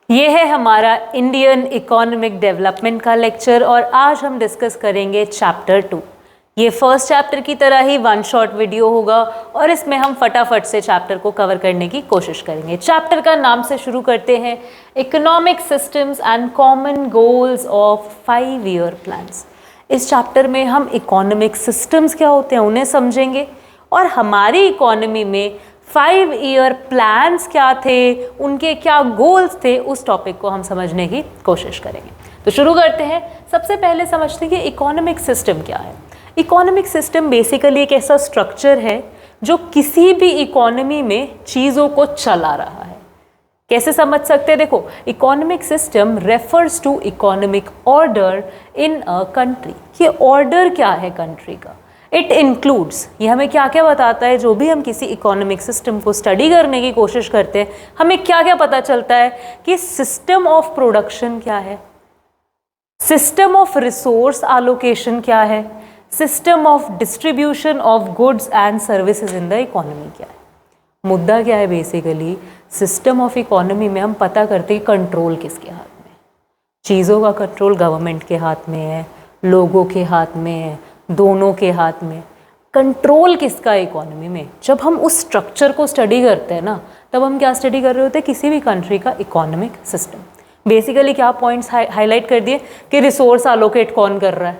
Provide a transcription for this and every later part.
ये है हमारा इंडियन इकोनॉमिक डेवलपमेंट का लेक्चर और आज हम डिस्कस करेंगे चैप्टर 2। ये फर्स्ट चैप्टर की तरह ही वन शॉट वीडियो होगा और इसमें हम फटाफट से चैप्टर को कवर करने की कोशिश करेंगे। चैप्टर का नाम से शुरू करते हैं, economic systems and common goals of 5 year plans. इस चैप्टर में हम इकोनॉमिक सिस्टम्स क्या होते हैं उन्हें समझेंगे और हमारी इकोनॉमी में 5 ईयर प्लान्स क्या थे, उनके क्या गोल्स थे, उस टॉपिक को हम समझने की कोशिश करेंगे। तो शुरू करते हैं। सबसे पहले समझते हैं कि इकोनॉमिक सिस्टम क्या है। इकोनॉमिक सिस्टम बेसिकली एक ऐसा स्ट्रक्चर है जो किसी भी इकोनॉमी में चीज़ों को चला रहा है। कैसे समझ सकते हैं? देखो, economic system refers to economic order in a country. ये ऑर्डर क्या है कंट्री का? इट इंक्लूड्स, ये हमें क्या क्या बताता है? जो भी हम किसी इकोनॉमिक सिस्टम को स्टडी करने की कोशिश करते हैं, हमें क्या क्या पता चलता है कि सिस्टम ऑफ प्रोडक्शन क्या है, सिस्टम ऑफ रिसोर्स एलोकेशन क्या है, system of distribution of goods and services in the economy क्या है। मुद्दा क्या है? बेसिकली सिस्टम ऑफ इकोनॉमी में हम पता करते हैं कंट्रोल किसके हाथ में। चीज़ों का कंट्रोल गवर्नमेंट के हाथ में है, लोगों के हाथ में है, दोनों के हाथ में। कंट्रोल किसका है इकोनॉमी में? जब हम उस स्ट्रक्चर को स्टडी करते हैं ना, तब हम क्या स्टडी कर रहे होते हैं? किसी भी कंट्री का इकोनॉमिक सिस्टम। बेसिकली क्या पॉइंट्स हाईलाइट कर दिए कि रिसोर्स एलोकेट कौन कर रहा है,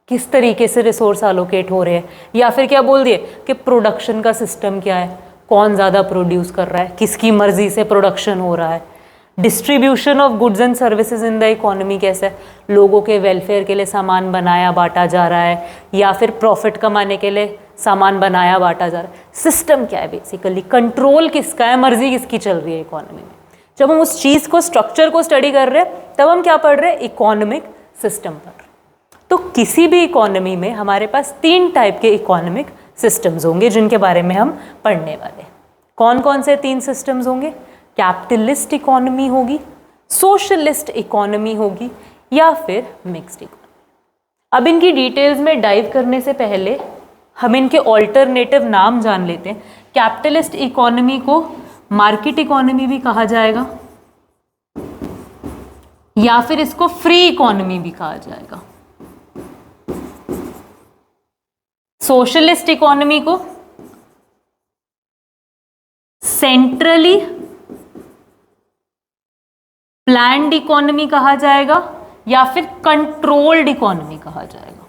किस तरीके से रिसोर्स एलोकेट हो रहे हैं, या फिर क्या बोल दिए कि प्रोडक्शन का सिस्टम क्या है, कौन ज़्यादा प्रोड्यूस कर रहा है, किसकी मर्जी से प्रोडक्शन हो रहा है। Distribution of goods and services in the economy कैसे है? लोगों के वेलफेयर के लिए सामान बनाया बांटा जा रहा है या फिर प्रॉफिट कमाने के लिए सामान बनाया बांटा जा रहा है। सिस्टम क्या है? बेसिकली कंट्रोल किसका है, मर्जी किसकी चल रही है इकोनॉमी में। जब हम उस चीज़ को, स्ट्रक्चर को स्टडी कर रहे हैं, तब हम क्या पढ़ रहे हैं? इकोनॉमिक सिस्टम पढ़ रहे हैं। तो किसी भी इकोनॉमी में हमारे पास 3 टाइप के इकोनॉमिक सिस्टम्स होंगे जिनके बारे में हम पढ़ने वाले। कौन कौन से 3 सिस्टम्स होंगे? कैपिटलिस्ट इकोनॉमी होगी, सोशलिस्ट इकोनॉमी होगी या फिर मिक्स्ड इकोनॉमी। अब इनकी डिटेल्स में डाइव करने से पहले हम इनके ऑल्टरनेटिव नाम जान लेते हैं। कैपिटलिस्ट इकोनॉमी को मार्केट इकोनॉमी भी कहा जाएगा या फिर इसको फ्री इकोनॉमी भी कहा जाएगा। सोशलिस्ट इकोनॉमी को सेंट्रली प्लान्ड इकोनॉमी कहा जाएगा या फिर कंट्रोल्ड इकोनॉमी कहा जाएगा।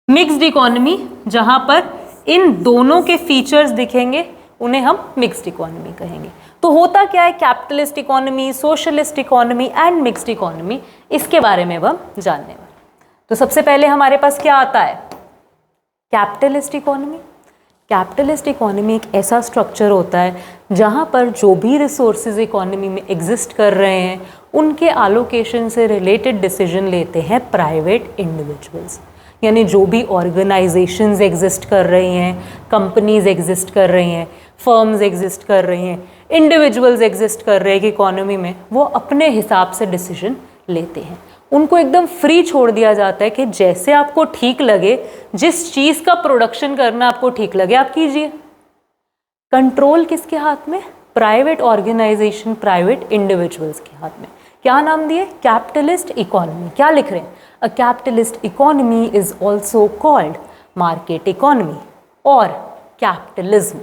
मिक्स्ड इकोनॉमी, जहां पर इन दोनों के फीचर्स दिखेंगे, उन्हें हम मिक्स्ड इकोनॉमी कहेंगे। तो होता क्या है? Capitalist economy, socialist economy and mixed economy, इसके बारे में हम जानने वाले। तो सबसे पहले हमारे पास क्या आता है? Capitalist economy. कैपिटलिस्ट इकोनॉमी एक ऐसा स्ट्रक्चर होता है जहाँ पर जो भी रिसोर्सेज इकोनॉमी में एग्जिस्ट कर रहे हैं, उनके एलोकेशन से रिलेटेड डिसीजन लेते हैं प्राइवेट इंडिविजुअल्स। यानी जो भी ऑर्गेनाइजेशंस एग्जिस्ट कर रही हैं, कंपनीज एग्जिस्ट कर रही हैं, फर्म्स एग्जिस्ट कर रही हैं, इंडिविजुअल्स एग्जिस्ट कर रहे हैं इकोनॉमी में, वो अपने हिसाब से डिसीजन लेते हैं। उनको एकदम फ्री छोड़ दिया जाता है कि जैसे आपको ठीक लगे, जिस चीज़ का प्रोडक्शन करना आपको ठीक लगे आप कीजिए। कंट्रोल किसके हाथ में? प्राइवेट ऑर्गेनाइजेशन, प्राइवेट इंडिविजुअल्स के हाथ में। क्या नाम दिए? Capitalist economy. क्या लिख रहे हैं? A capitalist economy is also called market economy और capitalism.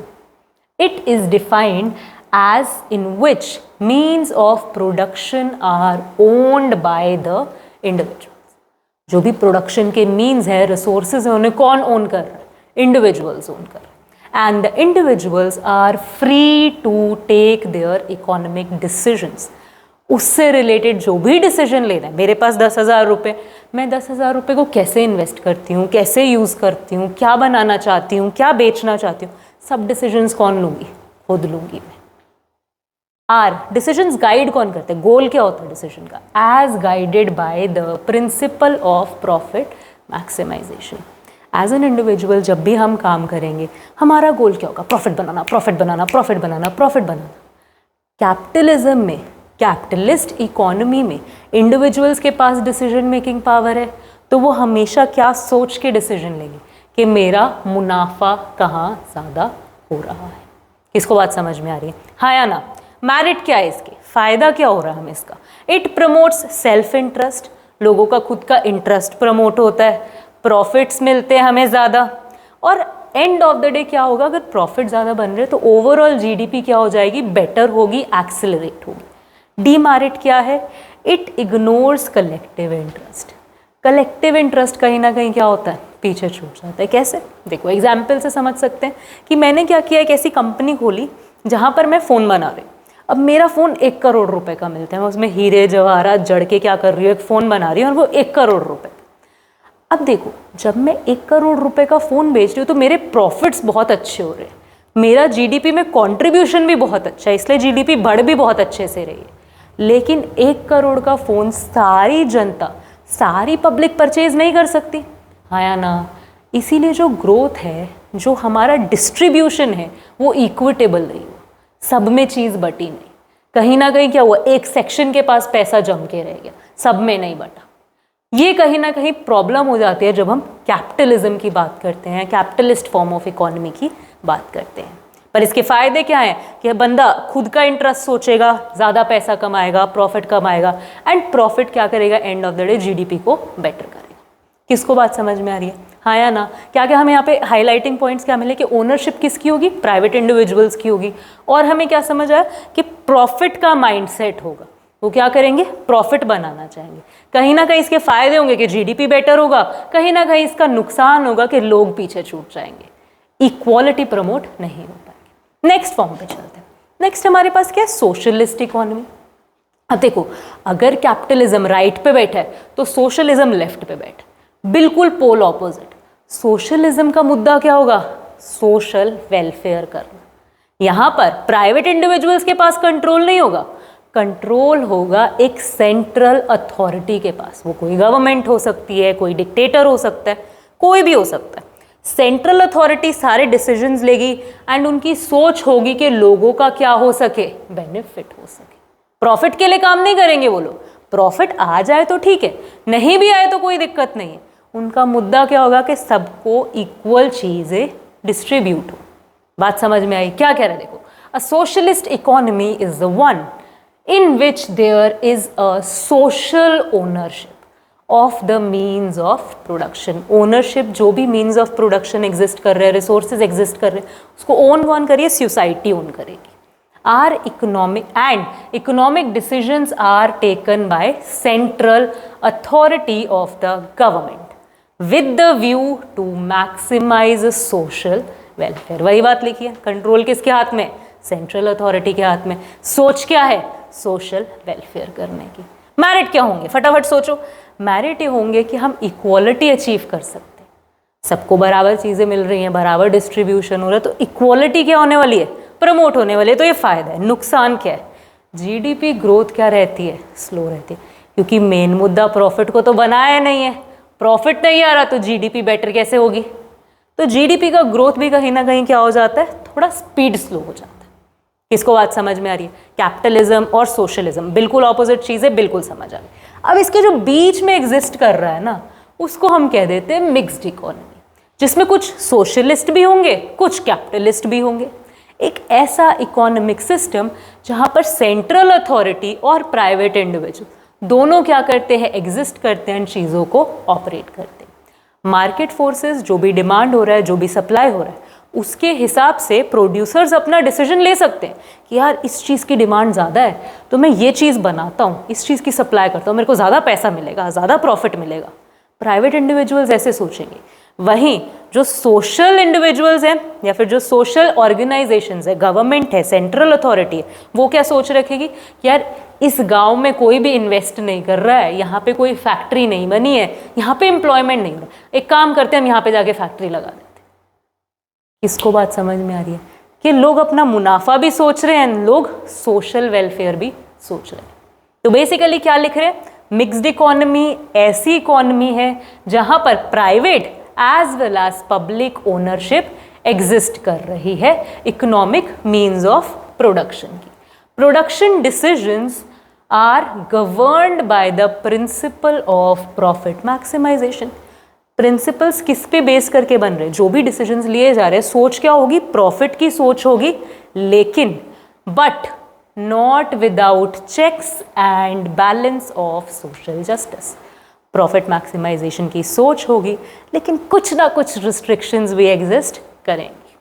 It is defined as in which means of production are owned by the individuals. जो भी प्रोडक्शन के मीन्स है, रिसोर्सेज है, उन्हें कौन ओन कर रहा है? इंडिविजुअल्स ओन कर रहे हैं। And the individuals are free to take their economic decisions. उससे रिलेटेड जो भी डिसीजन लेना है, मेरे पास 10,000 रुपये, मैं 10,000 रुपये को कैसे इन्वेस्ट करती हूँ, कैसे यूज़ करती हूँ, क्या बनाना चाहती हूँ, क्या बेचना चाहती हूँ, सब डिसीजंस कौन लूँगी? खुद लूँगी मैं। आर डिसीजंस गाइड कौन करते हैं? गोल क्या होता है डिसीजन का? As guided by the principle of profit maximisation. As an individual जब भी हम काम करेंगे, हमारा गोल क्या होगा? प्रॉफिट बनाना, प्रॉफिट बनाना, प्रॉफिट बनाना, प्रॉफिट बनाना। कैपिटलिज्म में, कैपिटलिस्ट इकोनॉमी में इंडिविजुअल्स के पास डिसीजन मेकिंग पावर है, तो वो हमेशा क्या सोच के डिसीजन लेंगे कि मेरा मुनाफा कहाँ ज़्यादा हो रहा है। किसको बात समझ में आ रही है? हाँ या ना? मेरिट क्या है इसके, फायदा क्या हो रहा है हमें इसका? इट प्रमोट्स सेल्फ इंटरेस्ट, लोगों का खुद का इंटरेस्ट प्रमोट होता है, प्रॉफिट्स मिलते हैं हमें ज़्यादा, और एंड ऑफ द डे क्या होगा, अगर प्रॉफिट ज़्यादा बन रहे तो ओवरऑल जीडीपी क्या हो जाएगी, बेटर होगी, एक्सेलरेट होगी। डीमेरिट क्या है, it ignores collective interest. Collective interest कहीं ना कहीं क्या होता है, पीछे छूट जाता है। कैसे? देखो एग्जाम्पल से समझ सकते हैं कि मैंने क्या किया, एक ऐसी कंपनी खोली जहाँ पर मैं फ़ोन बना रही हूँ। अब मेरा फ़ोन 1 करोड़ रुपए का मिलता है, मैं उसमें हीरे जवाहरात जड़ के क्या कर रही हूँ, एक फ़ोन बना रही हूँ और वो 1 करोड़ रुपए। अब देखो जब मैं 1 करोड़ रुपए का फ़ोन बेच रही हूँ तो मेरे प्रॉफिट्स बहुत अच्छे हो रहे हैं, मेरा जीडीपी में कंट्रीब्यूशन भी बहुत अच्छा है, इसलिए जीडीपी बढ़ भी बहुत अच्छे से रही है। लेकिन 1 करोड़ का फ़ोन सारी जनता, सारी पब्लिक परचेज नहीं कर सकती, हाँ या ना? इसीलिए जो ग्रोथ है, जो हमारा डिस्ट्रीब्यूशन है, वो इक्विटेबल नहीं हुआ, सब में चीज़ बटी नहीं। कहीं ना कहीं क्या हुआ, एक सेक्शन के पास पैसा जम के रह गया, सब में नहीं बटा। ये कहीं ना कहीं प्रॉब्लम हो जाती है जब हम कैपिटलिज्म की बात करते हैं, कैपिटलिस्ट फॉर्म ऑफ इकोनॉमी की बात करते हैं। पर इसके फायदे क्या हैं कि बंदा खुद का इंटरेस्ट सोचेगा, ज़्यादा पैसा कमाएगा, प्रॉफिट कमाएगा, एंड प्रॉफिट क्या करेगा, end of the day GDP को बेटर करेगा। किसको बात समझ में आ रही है, हाँ या ना? क्या क्या हमें यहाँ पे हाईलाइटिंग पॉइंट्स क्या मिले कि ओनरशिप किसकी होगी, प्राइवेट इंडिविजुअल्स की होगी, और हमें क्या समझ आया कि प्रॉफिट का माइंडसेट होगा, वो क्या करेंगे, प्रॉफिट बनाना चाहेंगे। कहीं ना कहीं इसके फायदे होंगे कि जीडीपी बेटर होगा, कहीं ना कहीं इसका नुकसान होगा कि लोग पीछे छूट जाएंगे, इक्वालिटी प्रमोट नहीं हो पाएगी। नेक्स्ट फॉर्म पे चलते हैं। नेक्स्ट हमारे पास क्या है, सोशलिस्ट इकोनॉमी। अब देखो अगर कैपिटलिज्म राइट पे बैठा है तो सोशलिज्म लेफ्ट पे बैठा है, बिल्कुल पोल ऑपोजिट। सोशलिज्म का मुद्दा क्या होगा, सोशल वेलफेयर करना। यहां पर प्राइवेट इंडिविजुअल्स के पास कंट्रोल नहीं होगा, कंट्रोल होगा एक सेंट्रल अथॉरिटी के पास। वो कोई गवर्नमेंट हो सकती है, कोई डिक्टेटर हो सकता है, कोई भी हो सकता है। सेंट्रल अथॉरिटी सारे डिसीजंस लेगी एंड उनकी सोच होगी कि लोगों का क्या हो सके, बेनिफिट हो सके। प्रॉफिट के लिए काम नहीं करेंगे वो लोग, प्रॉफिट आ जाए तो ठीक है, नहीं भी आए तो कोई दिक्कत नहीं है। उनका मुद्दा क्या होगा कि सबको इक्वल चीजें डिस्ट्रीब्यूट हो। बात समझ में आई? क्या कह रहे हैं देखो, a socialist economy is the one in which there is a social ownership of the means of production। ownership जो भी means of production exist कर रहे हैं, resources exist कर रहे हैं, उसको own कौन करिए, society own करेगी। Our economic decisions are taken by central authority of the government with the view to maximize social welfare। वही बात लिखी है, कंट्रोल किसके हाथ में, सेंट्रल अथॉरिटी के हाथ में। सोच क्या है, सोशल वेलफेयर करने की। मेरिट क्या होंगे, फटाफट सोचो। मेरिट ये होंगे कि हम इक्वालिटी अचीव कर सकते हैं, सबको बराबर चीज़ें मिल रही हैं, बराबर डिस्ट्रीब्यूशन हो रहा है, तो इक्वालिटी क्या होने वाली है, प्रमोट होने वाली है। तो ये फायदा है। नुकसान क्या है, जीडीपी ग्रोथ क्या रहती है, स्लो रहती है, क्योंकि मेन मुद्दा प्रॉफिट को तो बनाया नहीं है। प्रॉफिट नहीं आ रहा तो जीडीपी बेटर कैसे होगी? तो जीडीपी का ग्रोथ भी कहीं ना कहीं क्या हो जाता है, थोड़ा स्पीड स्लो हो जाता है। किसको बात समझ में आ रही है? कैपिटलिज्म और सोशलिज्म बिल्कुल ऑपोजिट चीज़ें, बिल्कुल समझ आ गई। अब इसके जो बीच में एग्जिस्ट कर रहा है ना, उसको हम कह देते हैं मिक्स्ड इकोनॉमी, जिसमें कुछ सोशलिस्ट भी होंगे, कुछ कैपिटलिस्ट भी होंगे। एक ऐसा इकोनॉमिक सिस्टम जहां पर सेंट्रल अथॉरिटी और प्राइवेट इंडिविजुअल दोनों क्या करते हैं, एग्जिस्ट करते हैं, चीज़ों को ऑपरेट करते हैं। मार्केट फोर्सेस, जो भी डिमांड हो रहा है, जो भी सप्लाई हो रहा है, उसके हिसाब से प्रोड्यूसर्स अपना डिसीजन ले सकते हैं कि यार इस चीज़ की डिमांड ज़्यादा है तो मैं ये चीज़ बनाता हूँ, इस चीज़ की सप्लाई करता हूँ, मेरे को ज़्यादा पैसा मिलेगा, ज़्यादा प्रॉफिट मिलेगा। प्राइवेट इंडिविजुअल्स ऐसे सोचेंगे। वहीं जो सोशल इंडिविजुअल्स हैं या फिर जो सोशल ऑर्गेनाइजेशंस है, गवर्नमेंट है, सेंट्रल अथॉरिटी है, वो क्या सोच रखेगी कि यार इस गांव में कोई भी इन्वेस्ट नहीं कर रहा है, यहाँ पे कोई फैक्ट्री नहीं बनी है, यहाँ पे एम्प्लॉयमेंट नहीं हो रहा, एक काम करते हैं हम यहाँ पे जाके फैक्ट्री लगा देते हैं। इसको बात समझ में आ रही है कि लोग अपना मुनाफा भी सोच रहे हैं, लोग सोशल वेलफेयर भी सोच रहे हैं। तो बेसिकली क्या लिख रहे हैं, मिक्स्ड इकोनॉमी ऐसी इकोनॉमी है जहां पर private as well as public ownership exist कर रही है इकोनॉमिक मीन्स ऑफ प्रोडक्शन की। Production decisions are governed by the principle of profit maximisation. Principles किस पे बेस करके बन रहे हैं, जो भी डिसीजंस लिए जा रहे हैं, सोच क्या होगी, प्रॉफिट की सोच होगी। लेकिन but not without checks and balance of social justice. Profit maximisation की सोच होगी, लेकिन कुछ ना कुछ रिस्ट्रिक्शंस भी एग्जिस्ट करेंगी।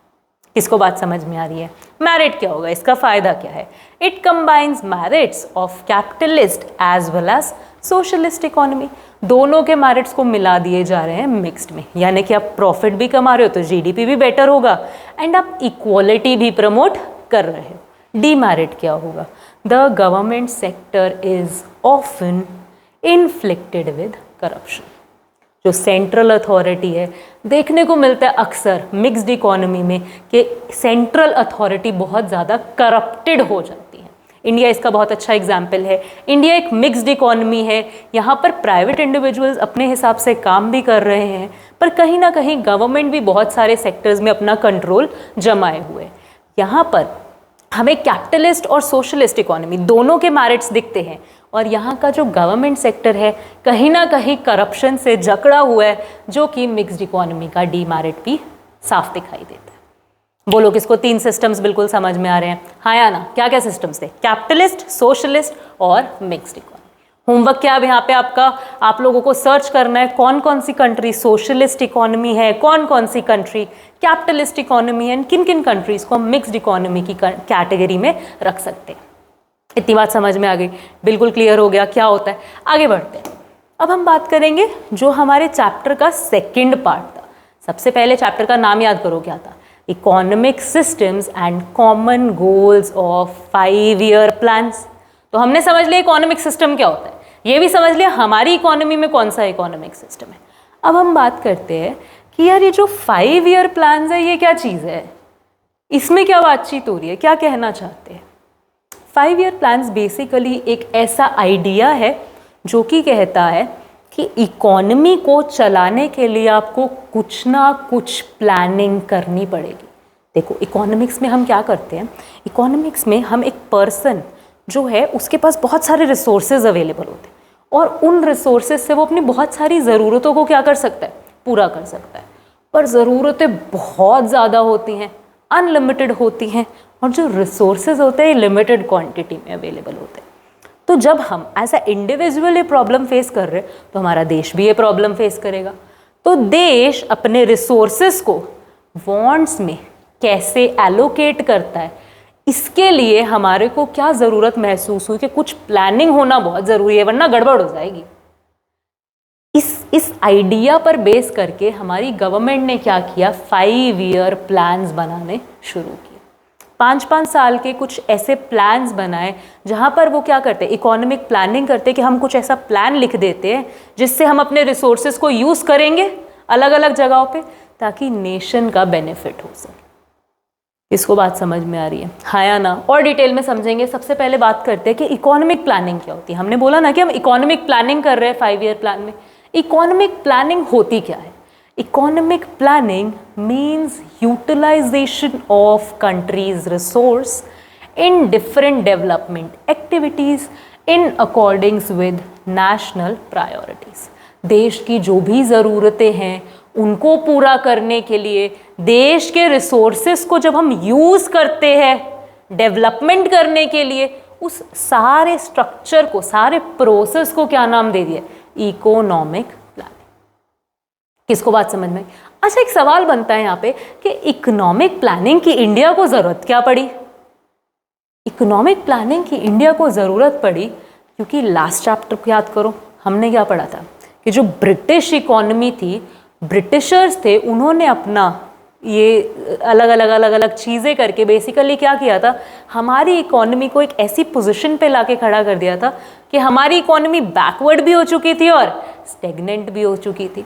किसको बात समझ में आ रही है? मेरिट क्या होगा, इसका फायदा क्या है? It combines merits of capitalist as well as socialist economy. दोनों के मेरिट्स को मिला दिए जा रहे हैं मिक्स्ड में, यानी कि आप प्रॉफिट भी कमा रहे हो तो जीडीपी भी बेटर होगा एंड आप इक्वालिटी भी प्रमोट कर रहे हो। डीमेरिट क्या होगा? The government sector is often inflicted with corruption. जो सेंट्रल अथॉरिटी है, देखने को मिलता है अक्सर मिक्स्ड इकोनॉमी में कि सेंट्रल अथॉरिटी बहुत ज़्यादा करप्टेड हो जाती है। इंडिया इसका बहुत अच्छा एग्जाम्पल है। इंडिया एक मिक्स्ड इकोनॉमी है, यहाँ पर प्राइवेट इंडिविजुअल्स अपने हिसाब से काम भी कर रहे हैं, पर कहीं ना कहीं गवर्नमेंट भी बहुत सारे सेक्टर्स में अपना कंट्रोल जमाए हुए। यहाँ पर हमें कैपिटलिस्ट और सोशलिस्ट इकोनॉमी दोनों के मेरिट्स दिखते हैं, और यहाँ का जो गवर्नमेंट सेक्टर है कहीं ना कहीं करप्शन से जकड़ा हुआ है, जो कि मिक्स्ड इकोनॉमी का डीमेरिट भी साफ दिखाई देता है। बोलो किसको 3 सिस्टम्स बिल्कुल समझ में आ रहे हैं? हाँ या ना? क्या क्या सिस्टम्स थे? कैपिटलिस्ट, सोशलिस्ट और मिक्स्ड इकोनॉमी। होमवर्क क्या अब यहाँ पे आपका, आप लोगों को सर्च करना है कौन कौन सी कंट्री सोशलिस्ट इकोनॉमी है, कौन कौन सी कंट्री कैपिटलिस्ट इकोनॉमी है, किन किन कंट्रीज को हम मिक्स्ड इकोनॉमी की कैटेगरी में रख सकते हैं। इतनी बात समझ में आ गई? बिल्कुल क्लियर हो गया क्या होता है? आगे बढ़ते हैं। अब हम बात करेंगे जो हमारे चैप्टर का सेकंड पार्ट था। सबसे पहले चैप्टर का नाम याद करो क्या था? Economic systems and common goals of 5 year plans. तो हमने समझ लिया इकोनॉमिक सिस्टम क्या होता है, ये भी समझ लिया हमारी इकोनॉमी में कौन सा इकोनॉमिक सिस्टम है। अब हम बात करते हैं कि यार ये जो 5 ईयर प्लान्स है ये क्या चीज़ है, इसमें क्या बातचीत हो रही है, क्या कहना चाहते हैं? 5 ईयर प्लान्स बेसिकली एक ऐसा आइडिया है जो कि कहता है कि इकोनॉमी को चलाने के लिए आपको कुछ ना कुछ प्लानिंग करनी पड़ेगी। देखो इकोनॉमिक्स में हम क्या करते हैं, इकोनॉमिक्स में हम एक पर्सन जो है उसके पास बहुत सारे रिसोर्सेज अवेलेबल होते हैं, और उन रिसोर्सेज से वो अपनी बहुत सारी ज़रूरतों को क्या कर सकता है, पूरा कर सकता है। पर ज़रूरतें बहुत ज़्यादा होती हैं, अनलिमिटेड होती हैं, और जो रिसोर्सेज होते हैं लिमिटेड क्वांटिटी में अवेलेबल होते हैं। तो जब हम एज अ इंडिविजुअल ये प्रॉब्लम फेस कर रहे हैं तो हमारा देश भी ये प्रॉब्लम फेस करेगा। तो देश अपने रिसोर्सेज को वॉन्ट्स में कैसे एलोकेट करता है, इसके लिए हमारे को क्या ज़रूरत महसूस हुई कि कुछ प्लानिंग होना बहुत ज़रूरी है, वरना गड़बड़ हो जाएगी। इस आइडिया पर बेस करके हमारी गवर्नमेंट ने क्या किया, 5 ईयर प्लान्स बनाने शुरू किए। 5-5 साल के कुछ ऐसे प्लान्स बनाए जहाँ पर वो क्या करते हैं, इकोनॉमिक प्लानिंग करते कि हम कुछ ऐसा प्लान लिख देते हैं जिससे हम अपने रिसोर्सेज को यूज़ करेंगे अलग अलग जगहों पे, ताकि नेशन का बेनिफिट हो सके। इसको बात समझ में आ रही है? हाँ या ना? और डिटेल में समझेंगे। सबसे पहले बात करते हैं कि इकोनॉमिक प्लानिंग क्या होती है। हमने बोला ना कि हम इकोनॉमिक प्लानिंग कर रहे हैं 5 ईयर प्लान में। इकोनॉमिक प्लानिंग होती क्या है? Economic planning means utilisation of country's resource in different development activities in accordings with national priorities. देश की जो भी ज़रूरतें हैं उनको पूरा करने के लिए देश के रिसोर्सेस को जब हम यूज़ करते हैं डेवलपमेंट करने के लिए, उस सारे स्ट्रक्चर को, सारे प्रोसेस को क्या नाम दे दिया, इकोनॉमिक प्लानिंग। किसको बात समझ में? अच्छा एक सवाल बनता है यहाँ पे कि इकोनॉमिक प्लानिंग की इंडिया को ज़रूरत क्या पड़ी? इकोनॉमिक प्लानिंग की इंडिया को ज़रूरत पड़ी क्योंकि लास्ट चैप्टर को याद करो, हमने क्या पढ़ा था कि जो ब्रिटिश इकोनॉमी थी, ब्रिटिशर्स थे, उन्होंने अपना ये अलग अलग चीज़ें करके बेसिकली क्या किया था, हमारी इकोनॉमी को एक ऐसी पोजीशन पे लाके खड़ा कर दिया था कि हमारी इकोनॉमी बैकवर्ड भी हो चुकी थी और स्टेगनेंट भी हो चुकी थी।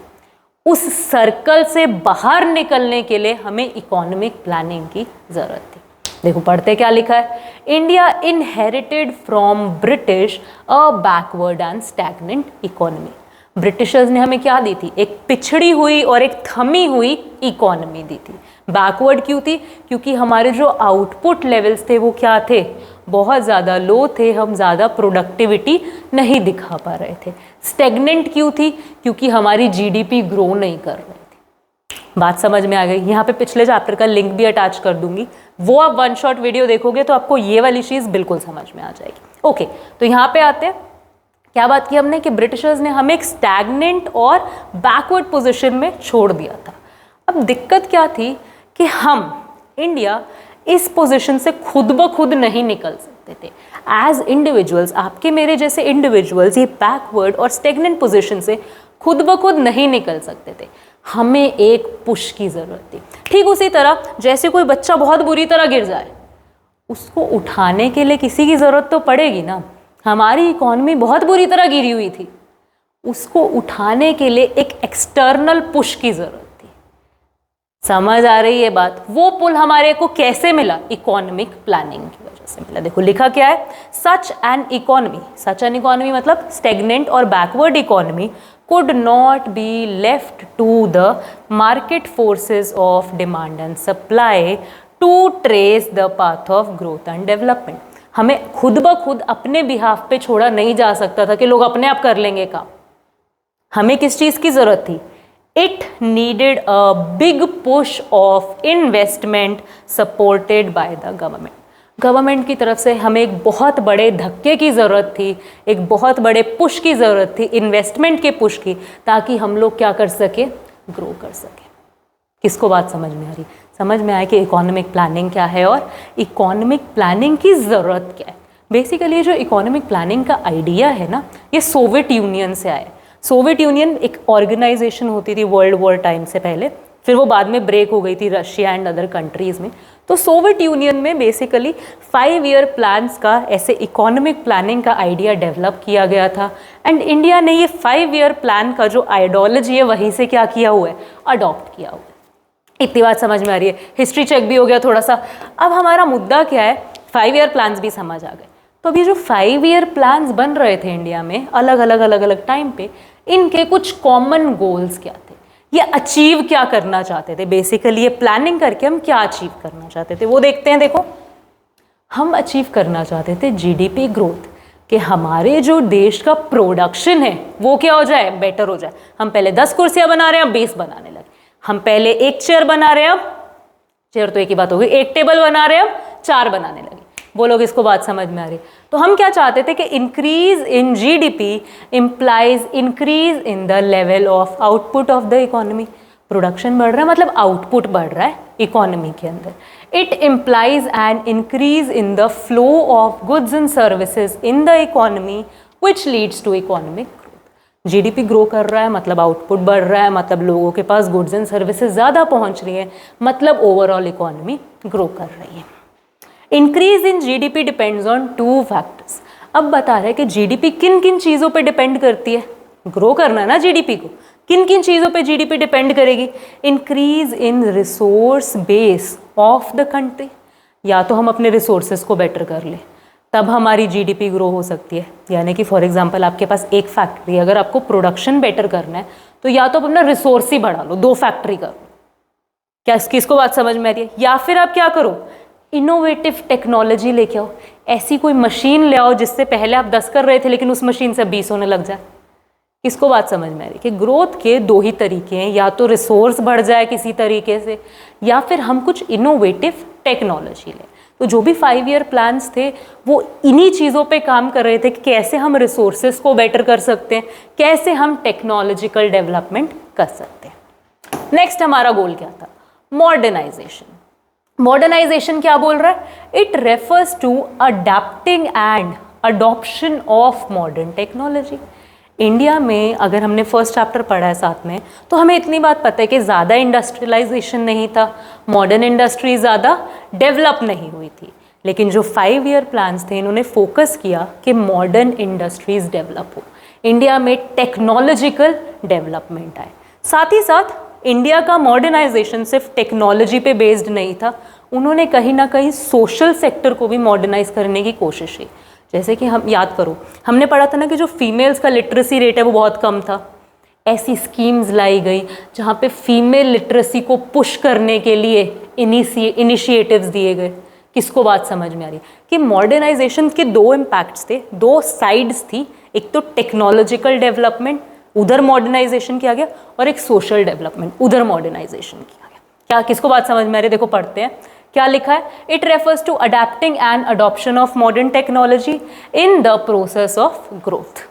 उस सर्कल से बाहर निकलने के लिए हमें इकोनॉमिक प्लानिंग की ज़रूरत थी। देखो पढ़ते क्या लिखा है, India inherited from British a backward and stagnant economy. Britishers ने हमें क्या दी थी, एक पिछड़ी हुई और एक थमी हुई इकोनॉमी दी थी। बैकवर्ड क्यों थी? क्योंकि हमारे जो आउटपुट लेवल्स थे वो क्या थे, बहुत ज़्यादा लो थे, हम ज़्यादा प्रोडक्टिविटी नहीं दिखा पा रहे थे। स्टेगनेंट क्यों थी? क्योंकि हमारी जीडीपी ग्रो नहीं कर रही थी। बात समझ में आ गई? यहाँ पे पिछले चैप्टर का लिंक भी अटैच कर दूंगी, वो आप वन शॉट वीडियो देखोगे तो आपको ये वाली चीज़ बिल्कुल समझ में आ जाएगी। ओके, तो यहाँ पे आते हैं, क्या बात की हमने कि ब्रिटिशर्स ने हमें एक स्टैग्नेंट और बैकवर्ड पोजीशन में छोड़ दिया था। अब दिक्कत क्या थी कि हम इंडिया इस पोजीशन से खुद ब खुद नहीं निकल सकते थे। एज इंडिविजुअल्स, आपके मेरे जैसे इंडिविजुअल्स ये बैकवर्ड और स्टैग्नेंट पोजीशन से खुद ब खुद नहीं निकल सकते थे, हमें एक पुश की ज़रूरत थी। ठीक उसी तरह जैसे कोई बच्चा बहुत बुरी तरह गिर जाए, उसको उठाने के लिए किसी की ज़रूरत तो पड़ेगी ना। हमारी इकॉनमी बहुत बुरी तरह गिरी हुई थी, उसको उठाने के लिए एक एक्सटर्नल पुश की ज़रूरत थी। समझ आ रही है बात? वो पुल हमारे को कैसे मिला? इकोनॉमिक प्लानिंग की वजह से मिला। देखो लिखा क्या है, सच एन इकोनॉमी मतलब स्टेगनेंट और backward economy could not be left to the market forces of demand and supply to trace the path of growth and development. हमें खुद ब खुद अपने बिहाफ पे छोड़ा नहीं जा सकता था कि लोग अपने आप कर लेंगे काम। हमें किस चीज़ की ज़रूरत थी? It needed a big push of investment supported by the government. Government की तरफ से हमें एक बहुत बड़े धक्के की ज़रूरत थी, एक बहुत बड़े पुश की ज़रूरत थी, इन्वेस्टमेंट के पुश की, ताकि हम लोग क्या कर सके? ग्रो कर सके। किसको बात समझ में आ रही? समझ में आए कि इकोनॉमिक प्लानिंग क्या है और इकोनॉमिक प्लानिंग की ज़रूरत क्या है। बेसिकली जो इकोनॉमिक प्लानिंग का आइडिया है ना, ये सोवियत यूनियन से आया। सोवियत यूनियन एक ऑर्गेनाइजेशन होती थी वर्ल्ड वॉर टाइम से पहले, फिर वो बाद में ब्रेक हो गई थी रशिया एंड अदर कंट्रीज़ में। तो सोवियत यूनियन में बेसिकली 5 ईयर प्लान्स का ऐसे इकोनॉमिक प्लानिंग का आइडिया डेवलप किया गया था एंड इंडिया ने ये 5 ईयर प्लान का जो आइडियोलॉजी है वहीं से क्या किया हुआ है? अडॉप्ट किया हुआ है। इतनी बात समझ में आ रही है? हिस्ट्री चेक भी हो गया थोड़ा सा। अब हमारा मुद्दा क्या है? 5 ईयर प्लान्स भी समझ आ गए। तो अभी जो 5 ईयर प्लान्स बन रहे थे इंडिया में अलग अलग टाइम पे, इनके कुछ कॉमन गोल्स क्या थे? ये अचीव क्या करना चाहते थे? बेसिकली ये प्लानिंग करके हम क्या अचीव करना चाहते थे वो देखते हैं। देखो, हम अचीव करना चाहते थे जीडीपी ग्रोथ, कि हमारे जो देश का प्रोडक्शन है वो क्या हो जाए? बेटर हो जाए। हम पहले 10 कुर्सियां बना रहे हैं, अब 20 बनाने लगे। हम पहले 1 चेयर बना रहे हैं, अब चेयर तो एक ही बात हो गई, 1 टेबल बना रहे हैं, अब 4 बनाने लगे। बोलो किसको बात समझ में आ रही? तो हम क्या चाहते थे कि increase in GDP implies increase in the level of output of the economy. Production बढ़ रहा है मतलब आउटपुट बढ़ रहा है इकोनॉमी के अंदर। It implies an increase in the flow of goods and services in the economy which leads to economic growth. GDP grow कर रहा है मतलब आउटपुट बढ़ रहा है, मतलब लोगों के पास गुड्स एंड सर्विसेज ज़्यादा पहुंच रही है, मतलब ओवरऑल इकोनॉमी ग्रो कर रही है। Increase in GDP depends on 2 factors. अब बता रहे कि जीडीपी किन किन चीज़ों पे डिपेंड करती है? ग्रो करना है ना जीडीपी को, किन किन चीज़ों पे जीडीपी डिपेंड करेगी? Increase in resource base of the country. या तो हम अपने रिसोर्सेज को बेटर कर ले तब हमारी जीडीपी ग्रो हो सकती है। यानी कि फॉर एग्जांपल आपके पास एक फैक्ट्री, अगर आपको प्रोडक्शन बेटर करना है तो या तो आप अपना रिसोर्स ही बढ़ा लो, 2 फैक्ट्री करो। क्या किसको बात समझ में आ रही है? या फिर आप क्या करो? इनोवेटिव टेक्नोलॉजी लेके आओ, ऐसी कोई मशीन ले आओ जिससे पहले आप 10 कर रहे थे लेकिन उस मशीन से 20 होने लग जाए। किसको बात समझ में आ रही? कि ग्रोथ के 2 ही तरीके हैं, या तो रिसोर्स बढ़ जाए किसी तरीके से, या फिर हम कुछ इनोवेटिव टेक्नोलॉजी लें। तो जो भी 5 ईयर प्लान्स थे वो इन्हीं चीज़ों पे काम कर रहे थे कि कैसे हम रिसोर्सेज को बेटर कर सकते हैं, कैसे हम टेक्नोलॉजिकल डेवलपमेंट कर सकते हैं। नेक्स्ट हमारा गोल क्या था? मॉडर्नाइजेशन। मॉडर्नाइजेशन क्या बोल रहा है? It refers to adapting and adoption of modern technology. India में अगर हमने फर्स्ट चैप्टर पढ़ा है साथ में, तो हमें इतनी बात पता है कि ज़्यादा इंडस्ट्रियलाइजेशन नहीं था, मॉडर्न इंडस्ट्री ज़्यादा डेवलप नहीं हुई थी। लेकिन जो 5 ईयर प्लान्स थे इन्होंने फोकस किया कि मॉडर्न इंडस्ट्रीज डेवलप हो, इंडिया में टेक्नोलॉजिकल डेवलपमेंट आए। साथ ही साथ इंडिया का मॉडर्नाइजेशन सिर्फ टेक्नोलॉजी पे बेस्ड नहीं था, उन्होंने कहीं ना कहीं सोशल सेक्टर को भी मॉडर्नाइज करने की कोशिश की। जैसे कि हम याद करो, हमने पढ़ा था ना कि जो फीमेल्स का लिटरेसी रेट है वो बहुत कम था। ऐसी स्कीम्स लाई गई जहाँ पे फीमेल लिटरेसी को पुश करने के लिए इनिशिएटिव्स दिए गए। किसको बात समझ में आ रही है? कि मॉडर्नाइजेशन के 2 इम्पैक्ट्स थे, 2 साइड्स थी। एक तो टेक्नोलॉजिकल डेवलपमेंट, उधर मॉडर्नाइजेशन किया गया, और एक सोशल डेवलपमेंट उधर मॉडर्नाइजेशन किया गया। क्या किसको बात समझ में आ रही है? देखो पढ़ते हैं क्या लिखा है। It refers to adapting and adoption of modern technology in the process of growth.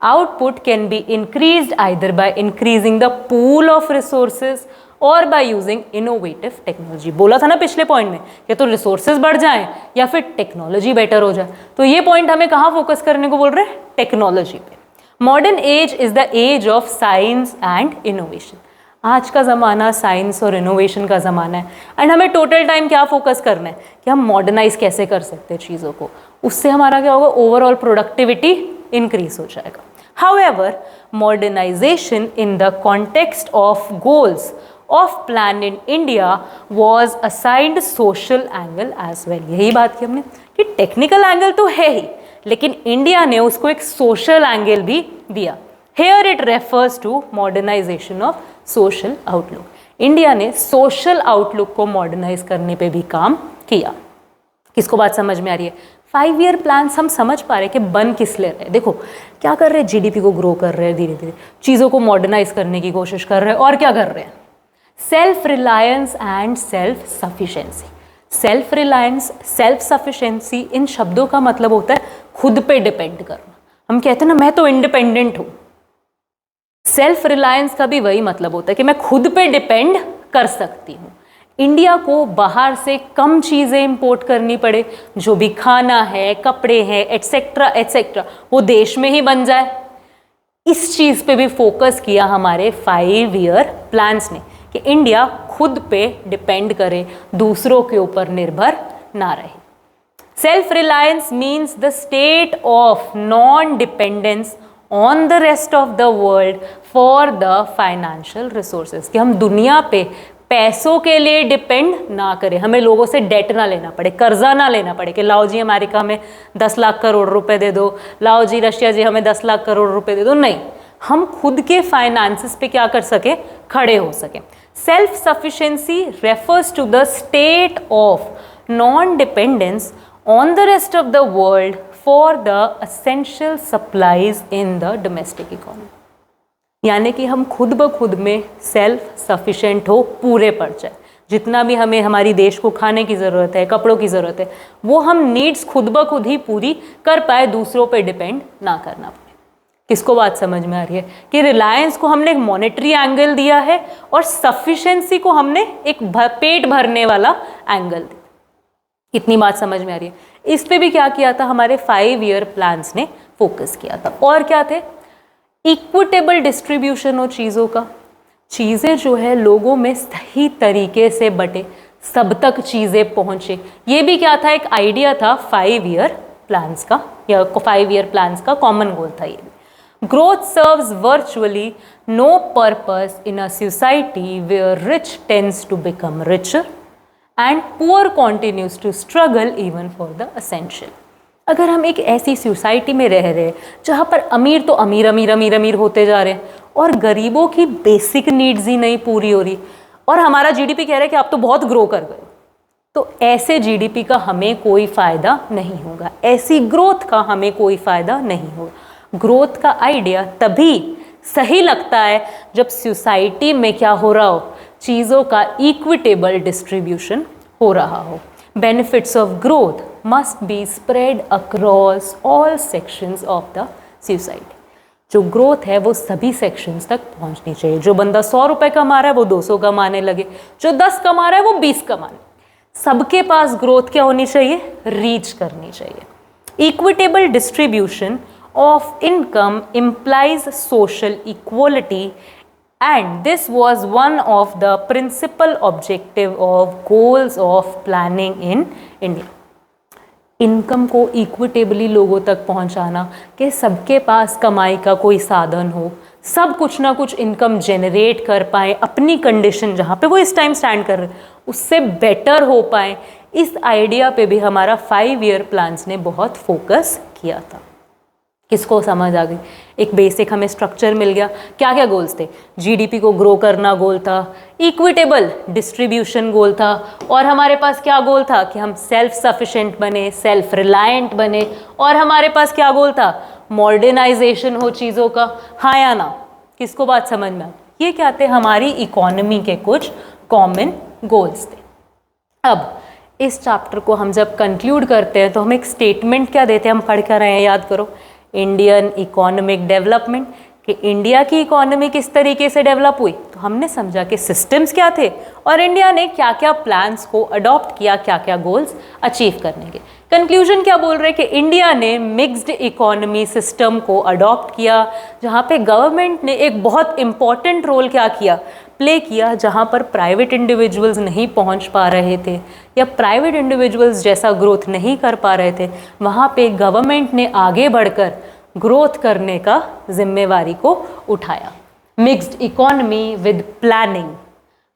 Output can be increased either by increasing the pool of resources और बाय यूजिंग इनोवेटिव टेक्नोलॉजी। बोला था ना पिछले पॉइंट में, या तो रिसोर्सेज बढ़ जाएं या फिर टेक्नोलॉजी बेटर हो जाए। तो ये पॉइंट हमें कहाँ फोकस करने को बोल रहे हैं? टेक्नोलॉजी पे। Modern age is the age of science and innovation. आज का ज़माना साइंस और इनोवेशन का ज़माना है, एंड हमें टोटल टाइम क्या फोकस करना है कि हम मॉडर्नाइज कैसे कर सकते हैं चीज़ों को। उससे हमारा क्या होगा? ओवरऑल प्रोडक्टिविटी इंक्रीज हो जाएगा। However, modernization in the context of goals of Plan in India was assigned social angle as well। यही बात की हमने कि टेक्निकल एंगल तो है ही, लेकिन इंडिया ने उसको एक सोशल एंगल भी दिया। Here it refers to modernization of social outlook। India ने सोशल आउटलुक को मॉडर्नाइज करने पे भी काम किया। किसको बात समझ में आ रही है? 5 ईयर प्लान्स हम समझ पा रहे हैं कि बन किस ले रहे हैं। देखो क्या कर रहे हैं, जीडीपी को ग्रो कर रहे हैं, धीरे धीरे चीज़ों को मॉडर्नाइज करने की कोशिश कर रहे हैं, और क्या कर रहे हैं? Self reliance and self sufficiency. Self reliance, self sufficiency, इन शब्दों का मतलब होता है खुद पे डिपेंड करना। हम कहते हैं ना मैं तो इंडिपेंडेंट हूँ। सेल्फ रिलायंस का भी वही मतलब होता है कि मैं खुद पे डिपेंड कर सकती हूँ। इंडिया को बाहर से कम चीज़ें इंपोर्ट करनी पड़े, जो भी खाना है, कपड़े हैं, एटसेट्रा एटसेट्रा, वो देश में ही बन जाए। इस चीज़ पे भी फोकस किया हमारे 5 ईयर प्लान्स ने कि इंडिया खुद पे डिपेंड करे, दूसरों के ऊपर निर्भर ना रहे। Self reliance means the state of non dependence on the rest of the world for the financial resources, कि हम दुनिया पे पैसों के लिए डिपेंड ना करें, हमें लोगों से डेट ना लेना पड़े, कर्जा ना लेना पड़े कि लाओ जी अमेरिका में 10 लाख करोड़ रुपए दे दो, लाओ जी रशिया जी हमें 10 लाख करोड़ रुपए दे दो। नहीं, हम खुद के फाइनेंसेस पे क्या कर सके? खड़े हो सके। Self sufficiency refers to the state of non dependence on the rest of the world for the essential supplies in the domestic economy. यानी कि हम खुद ब खुद में सेल्फ सफिशिएंट हो, पूरे पड़ जाए। जितना भी हमें हमारी देश को खाने की ज़रूरत है, कपड़ों की ज़रूरत है, वो हम नीड्स खुद ब खुद ही पूरी कर पाए, दूसरों पे डिपेंड ना करना पड़े। किसको बात समझ में आ रही है कि रिलायंस को हमने एक मॉनेटरी एंगल दिया है और सफिशिएंसी को हमने एक पेट भरने वाला एंगल दिया। इतनी बात समझ में आ रही है? इस पे भी क्या किया था हमारे 5 ईयर प्लान्स ने? फोकस किया था। और क्या थे? इक्विटेबल डिस्ट्रीब्यूशन हो चीज़ों का, चीज़ें जो है लोगों में सही तरीके से बटे, सब तक चीज़ें पहुँचे। ये भी क्या था? एक आइडिया था 5 ईयर प्लान्स का, या 5 ईयर प्लान्स का कॉमन गोल था ये भी। Growth serves virtually no purpose in a society where rich tends to become richer and poor continues to struggle even for the essential. अगर हम एक ऐसी सोसाइटी में रह रहे हैं जहाँ पर अमीर तो अमीर अमीर अमीर अमीर होते जा रहे हैं और गरीबों की बेसिक नीड्स ही नहीं पूरी हो रही, और हमारा जीडीपी कह रहा है कि आप तो बहुत ग्रो कर गए, तो ऐसे जीडीपी का हमें कोई फ़ायदा नहीं होगा, ऐसी ग्रोथ का हमें कोई फ़ायदा नहीं होगा। ग्रोथ का आइडिया तभी सही लगता है जब सोसाइटी में क्या हो रहा हो? चीज़ों का इक्विटेबल डिस्ट्रीब्यूशन हो रहा हो। Benefits of growth must be spread across all sections of the society। जो ग्रोथ है वो सभी सेक्शंस तक पहुंचनी चाहिए। जो बंदा 100 रुपए कमा रहा है वो 200 कमाने लगे, जो 10 कमा रहा है वो 20 कमाने। सबके पास ग्रोथ क्या होनी चाहिए? रीच करनी चाहिए। Equitable distribution of income implies social equality and this was one of the principal objective of goals of planning in India। Income को इक्विटेबली लोगों तक पहुंचाना, कि सबके पास कमाई का कोई साधन हो, सब कुछ ना कुछ इनकम जनरेट कर पाए, अपनी कंडीशन जहाँ पे वो इस टाइम स्टैंड कर रहे उससे बेटर हो पाए। इस आइडिया पे भी हमारा 5 ईयर प्लान्स ने बहुत फोकस किया था। किसको समझ आ गई? एक बेसिक हमें स्ट्रक्चर मिल गया। क्या क्या गोल्स थे? जीडीपी को ग्रो करना गोल था, इक्विटेबल डिस्ट्रीब्यूशन गोल था, और हमारे पास क्या गोल था कि हम सेल्फ सफिशिएंट बने, सेल्फ रिलायंट बने, और हमारे पास क्या गोल था? मॉडर्नाइजेशन हो चीज़ों का। हाँ या ना? किसको बात समझ में? ये क्या थे? हमारी इकोनॉमी के कुछ कॉमन गोल्स थे। अब इस चैप्टर को हम जब कंक्लूड करते हैं तो हम एक स्टेटमेंट क्या देते हैं? हम पढ़ कर रहे हैं, याद करो, इंडियन इकोनॉमिक डेवलपमेंट, कि इंडिया की इकोनॉमी किस तरीके से डेवलप हुई। तो हमने समझा कि सिस्टम्स क्या थे और इंडिया ने क्या क्या प्लान्स को अडॉप्ट किया, क्या क्या गोल्स अचीव करने के। कंक्लूजन क्या बोल रहे हैं कि इंडिया ने मिक्स्ड इकोनॉमी सिस्टम को अडॉप्ट किया, जहाँ पे गवर्नमेंट ने एक बहुत इंपॉर्टेंट रोल क्या किया, प्ले किया, जहाँ पर प्राइवेट इंडिविजुअल्स नहीं पहुँच पा रहे थे या प्राइवेट इंडिविजुअल्स जैसा ग्रोथ नहीं कर पा रहे थे, वहाँ पे गवर्नमेंट ने आगे बढ़कर ग्रोथ करने का जिम्मेवारी को उठाया। Mixed economy with planning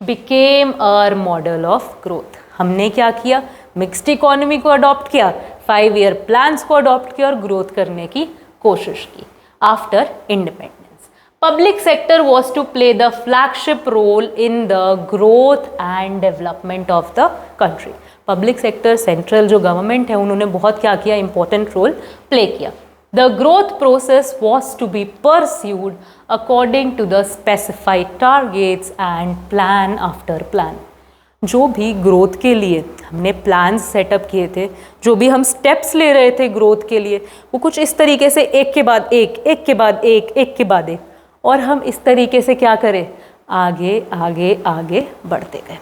became a model of growth. हमने क्या किया? मिक्स्ड इकोनॉमी को अडॉप्ट किया, 5 ईयर प्लान्स को अडॉप्ट किया और ग्रोथ करने की कोशिश की after independence. Public sector was to play the flagship role in the growth and development of the country. Public sector, central जो government है, उन्होंने बहुत क्या किया? important role play किया। The growth process was to be pursued according to the specified targets and plan after plan. जो भी growth के लिए हमने प्लान्स सेटअप किए थे, जो भी हम स्टेप्स ले रहे थे ग्रोथ के लिए, वो कुछ इस तरीके से एक के बाद एक, एक के बाद एक, एक के बाद एक, और हम इस तरीके से क्या करें? आगे आगे आगे बढ़ते गए।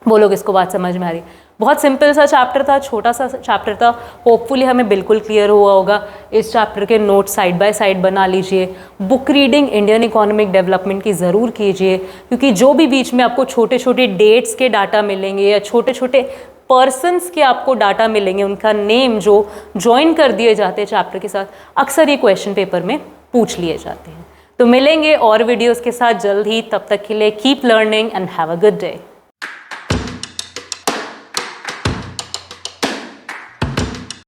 बोलो किसको बात समझ में आ रही? बहुत सिंपल सा चैप्टर था, छोटा सा चैप्टर था, होपफुली हमें बिल्कुल क्लियर हुआ होगा। इस चैप्टर के नोट साइड बाय साइड बना लीजिए, book reading Indian economic development की ज़रूर कीजिए, क्योंकि जो भी बीच में आपको छोटे छोटे डेट्स के डाटा मिलेंगे या छोटे छोटे पर्सन्स के आपको डाटा मिलेंगे, उनका नेम जो ज्वाइन कर दिए जाते हैं चैप्टर के साथ, अक्सर ये क्वेश्चन पेपर में पूछ लिए जाते हैं। तो मिलेंगे और वीडियोस के साथ जल्द ही, तब तक के लिए keep learning and have a good day.